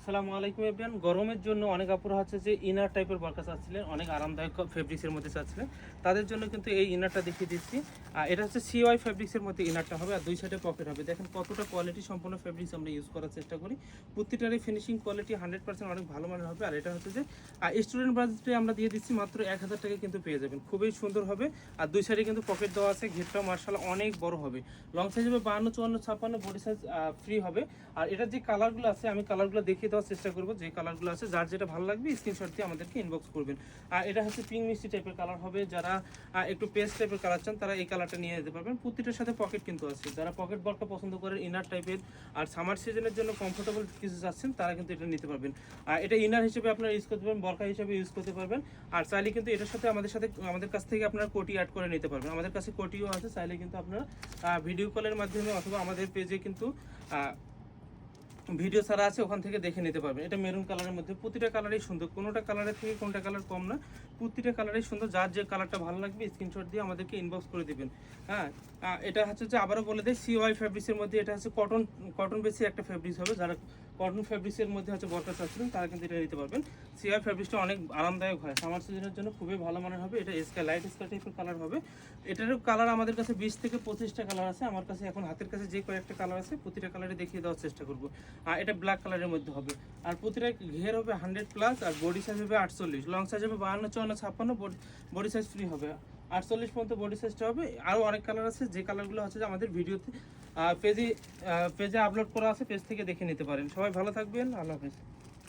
আসসালামু আলাইকুম এভরিওয়ান। গরমের জন্য অনেক আপুরা হচ্ছে যে ইনার টাইপের বোরকা চাচ্ছিলেন, অনেক আরামদায়ক ফেব্রিক্সের মধ্যে চাচ্ছিলেন, তাদের জন্য কিন্তু এই ইনারটা দেখিয়ে দিচ্ছি। এটা হচ্ছে সিওয়াই ফেব্রিক্সের মধ্যে ইনারটা হবে, আর দুই সাইডে পকেট হবে। দেখেন কতটা কোয়ালিটি সম্পন্ন ফেব্রিক্স আমরা ইউজ করার চেষ্টা করি। প্রতিটারই ফিনিশিং কোয়ালিটি 100% অনেক ভালো মানের হবে। আর এটা হচ্ছে যে স্টুডেন্ট বাজেটে আমরা দিয়ে দিচ্ছি মাত্র 1000 টাকা কিন্তু পেয়ে যাবেন, খুবই সুন্দর হবে। আর দুই সাইডে কিন্তু পকেট দেওয়া আছে, ঘেরটাও মার্শাল্লাহ অনেক বড় হবে। লং সাইজ হবে 52, 54, 56, বডি সাইজ ফ্রি হবে। আর এটার যে কালারগুলো আছে আমি কালারগুলো দেখিয়ে দেওয়ার চেষ্টা করবো। যে কালারগুলো আছে যার যেটা ভালো লাগবে স্ক্রিনশট দিয়ে আমাদেরকে ইনবক্স করবেন। আর এটা হচ্ছে পিঙ্ক মিষ্টি টাইপের কালার হবে। যারা একটু পেস্ট টাইপের কালার চান তারা এই কালারটা নিয়ে যেতে পারবেন। প্রতিটার সাথে পকেট কিন্তু আছে। যারা পকেট বরকা পছন্দ করেন ইনার টাইপের আর সামার সিজনের জন্য কমফোর্টেবল কিছু চাচ্ছেন তারা কিন্তু এটা নিতে পারবেন। আর এটা ইনার হিসেবে আপনারা ইউজ করতে পারবেন, বরকা হিসেবে ইউজ করতে পারবেন। আর চাইলে কিন্তু এটার সাথে আমাদের কাছ থেকে আপনারা কোটি অ্যাড করে নিতে পারবেন। আমাদের কাছে কোটিও আছে, চাইলে কিন্তু আপনারা ভিডিও কলের মাধ্যমে অথবা আমাদের পেজে কিন্তু ভিডিও ছাড়া আছে, ওখান থেকে দেখে নিতে পারবেন। এটা মেরুন কালারের মধ্যে, প্রতিটা কালারই সুন্দর, কোনোটা কালারের থেকে কোনটা কালার কম না, প্রতিটা কালারই সুন্দর। যার যে কালারটা ভালো লাগবে স্ক্রিনশট দিয়ে আমাদেরকে ইনবক্স করে দিবেন। হ্যাঁ, এটা হচ্ছে যে আবারও বলে দেয় সিওয়াই ফেব্রিক্সের মধ্যে। এটা হচ্ছে কটন বেসি একটা ফেব্রিক্স হবে। যারা কটন ফেব্রিক্সের মধ্যে হচ্ছে বরকা চাচ্ছিলেন তারা কিন্তু এটা নিতে পারবেন। সিওয়াই ফেব্রিক্সটা অনেক আরামদায়ক হয়, সামার সিজনের জন্য খুবই ভালো মানের হবে। এটা লাইট স্কাই টাইপের কালার হবে। এটারও কালার আমাদের কাছে 20 থেকে 25টা কালার আছে। আমার কাছে এখন হাতের কাছে যে কয়েকটা কালার আছে প্রতিটা কালারে দেখিয়ে দেওয়ার চেষ্টা করবো। এটা ব্ল্যাক কালারের মধ্যে হবে। আর প্রতিটা ঘের হবে 100+। আর বডি সাইজ হবে 48, লং সাইজ হবে 52, 54, 56, বডি সাইজ ফ্রি হবে। 48 পর্যন্ত বডি সাইজটা হবে। আরও অনেক কালার আছে, যে কালারগুলো হচ্ছে যে আমাদের ভিডিওতে পেজে আপলোড করা আছে, পেজ থেকে দেখে নিতে পারেন। সবাই ভালো থাকবেন, আল্লাহ হাফেজ।